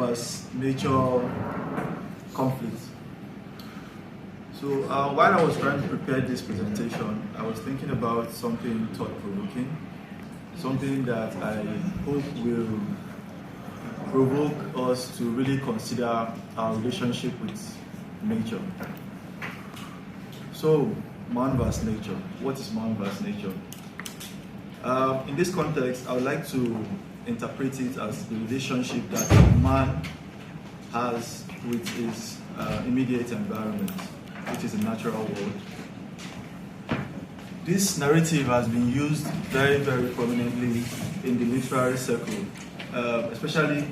versus nature conflict. So while I was trying to prepare this presentation, I was thinking about something thought-provoking, something that I hope will provoke us to really consider our relationship with nature. So, man versus nature. What is man versus nature? In this context, I would like to interpret it as the relationship that man has with his immediate environment, which is the natural world. This narrative has been used very, very prominently in the literary circle, especially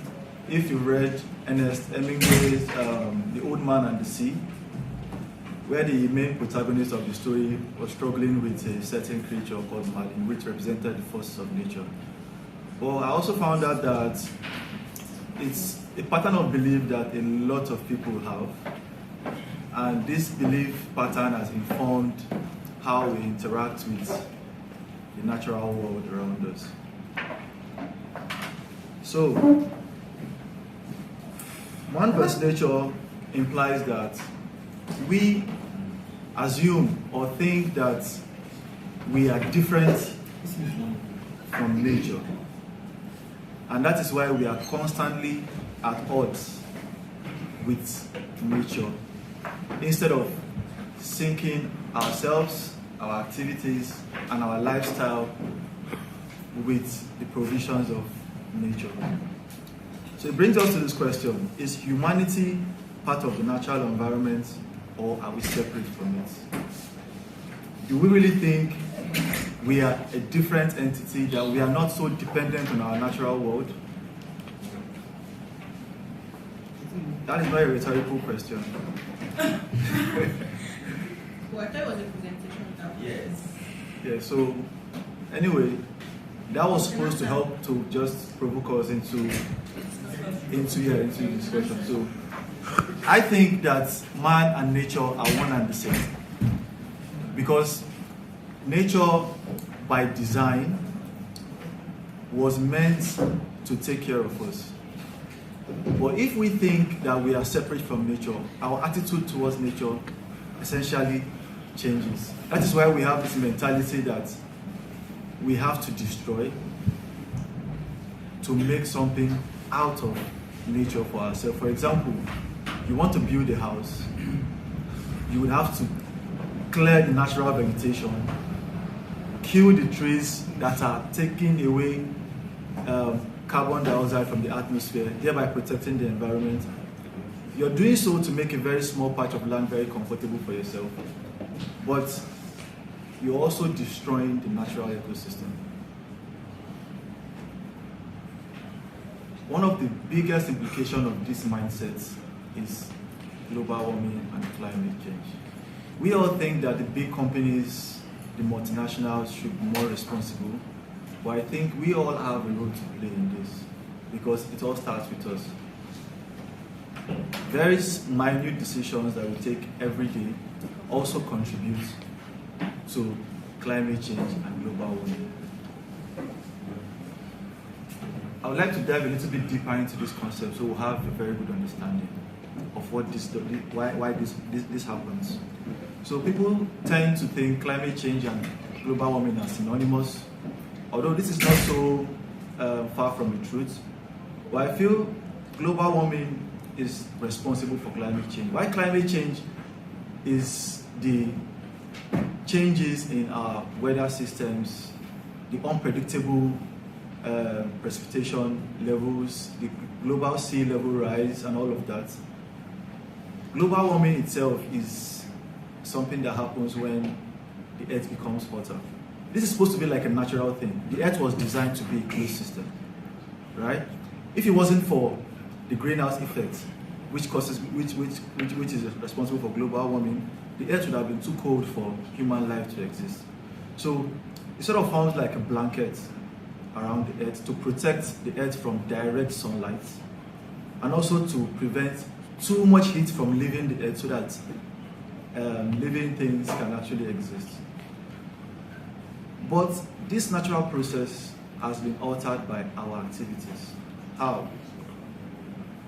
if you read Ernest Hemingway's The Old Man and the Sea, where the main protagonist of the story was struggling with a certain creature called Marlin, which represented the forces of nature. But I also found out that it's a pattern of belief that a lot of people have, and this belief pattern has informed how we interact with the natural world around us. So, man versus nature implies that we assume or think that we are different from nature. And that is why we are constantly at odds with nature, instead of syncing ourselves, our activities, and our lifestyle with the provisions of nature. So it brings us to this question: is humanity part of the natural environment, or are we separate from it? Do we really think we are a different entity, that we are not so dependent on our natural world? That is not a rhetorical question. Well, I thought it was a presentation. Yes. Yeah, so anyway, that was supposed to help to just provoke us into the discussion. So I think that man and nature are one and the same, because nature by design was meant to take care of us. But if we think that we are separate from nature, our attitude towards nature essentially changes. That is why we have this mentality that we have to destroy to make something out of nature for ourselves. For example, you want to build a house, you would have to clear the natural vegetation, kill the trees that are taking away carbon dioxide from the atmosphere, thereby protecting the environment. You're doing so to make a very small patch of land very comfortable for yourself, but you're also destroying the natural ecosystem. One of the biggest implications of this mindset is global warming and climate change. We all think that the big companies, the multinationals, should be more responsible, but I think we all have a role to play in this, because it all starts with us. Very minute decisions that we take every day also contribute to climate change and global warming. I would like to dive a little bit deeper into this concept so we'll have a very good understanding of what why this happens. So people tend to think climate change and global warming are synonymous, although this is not so far from the truth. But I feel global warming is responsible for climate change. Why climate change is the changes in our weather systems, the unpredictable precipitation levels, the global sea level rise, and all of that. Global warming itself is something that happens when the earth becomes hotter. This is supposed to be like a natural thing. The earth was designed to be a closed system, right? If it wasn't for the greenhouse effect, which is responsible for global warming, the earth would have been too cold for human life to exist. So it sort of forms like a blanket around the earth to protect the earth from direct sunlight, and also to prevent too much heat from leaving the earth so that living things can actually exist. But this natural process has been altered by our activities. How?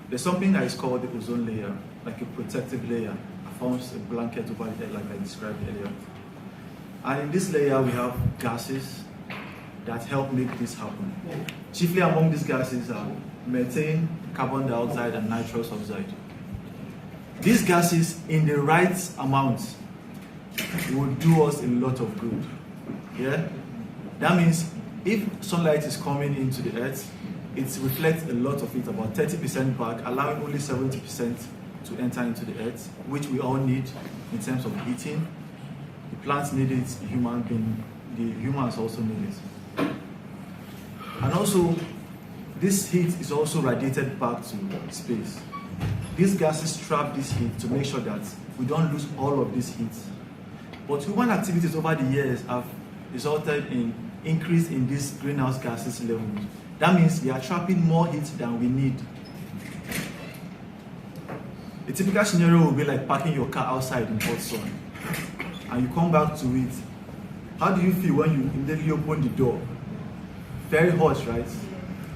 there's something that is called the ozone layer, like a protective layer. It forms a blanket over the head, like I described earlier. And in this layer, we have gases that help make this happen. Chiefly among these gases are methane, carbon dioxide, and nitrous oxide. These gases, in the right amount, will do us a lot of good. Yeah? That means if sunlight is coming into the earth, it reflects a lot of it, about 30% back, allowing only 70% to enter into the earth, which we all need in terms of heating. The plants need it, the humans also need it. And also, this heat is also radiated back to space. These gases trap this heat to make sure that we don't lose all of this heat. But human activities over the years have resulted in increase in these greenhouse gases levels. That means they are trapping more heat than we need. A typical scenario will be like parking your car outside in hot sun, and you come back to it. How do you feel when you immediately open the door? Very hot, right?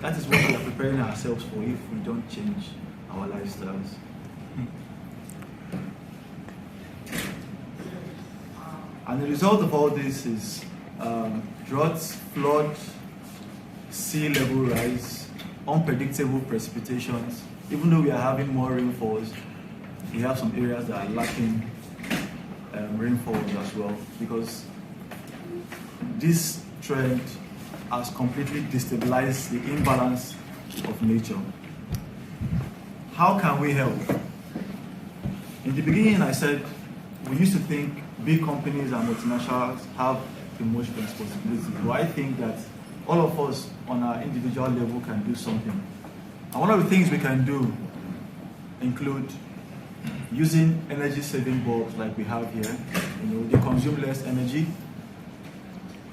That is what we are preparing ourselves for if we don't change our lifestyles. And the result of all this is droughts, floods, sea level rise, unpredictable precipitations. Even though we are having more rainfalls, we have some areas that are lacking rainfalls as well, because this trend has completely destabilized the imbalance of nature. How can we help? In the beginning, I said we used to think big companies and multinationals have the most responsibility. But I think that all of us on our individual level can do something. And one of the things we can do include using energy-saving bulbs like we have here. They consume less energy.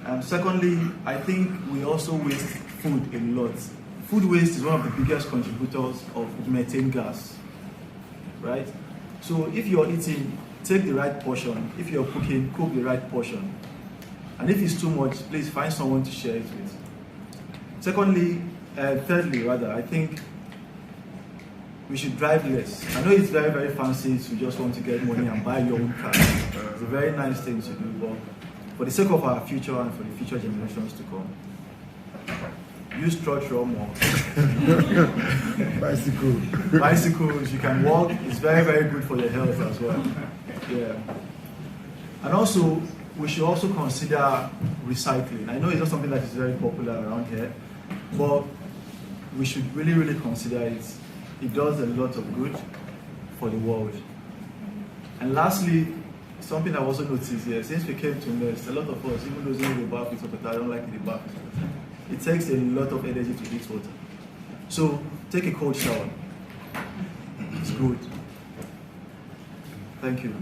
And secondly, I think we also waste food a lot. Food waste is one of the biggest contributors of methane gas, right? So if you're eating, take the right portion. If you're cooking, cook the right portion. And if it's too much, please find someone to share it with. Thirdly, I think we should drive less. I know it's very, very fancy to just want to get money and buy your own car. It's a very nice thing to do, but for the sake of our future and for the future generations to come, use structure more. Bicycles, you can walk. It's very, very good for your health as well. Yeah. And also, we should also consider recycling. I know it's not something that is very popular around here, but we should really, really consider it. It does a lot of good for the world. And lastly, something I also noticed here, since we came to MEST, a lot of us, even those who bath with water, I don't like the bath with water. It takes a lot of energy to heat water. So take a cold shower. It's good. Thank you.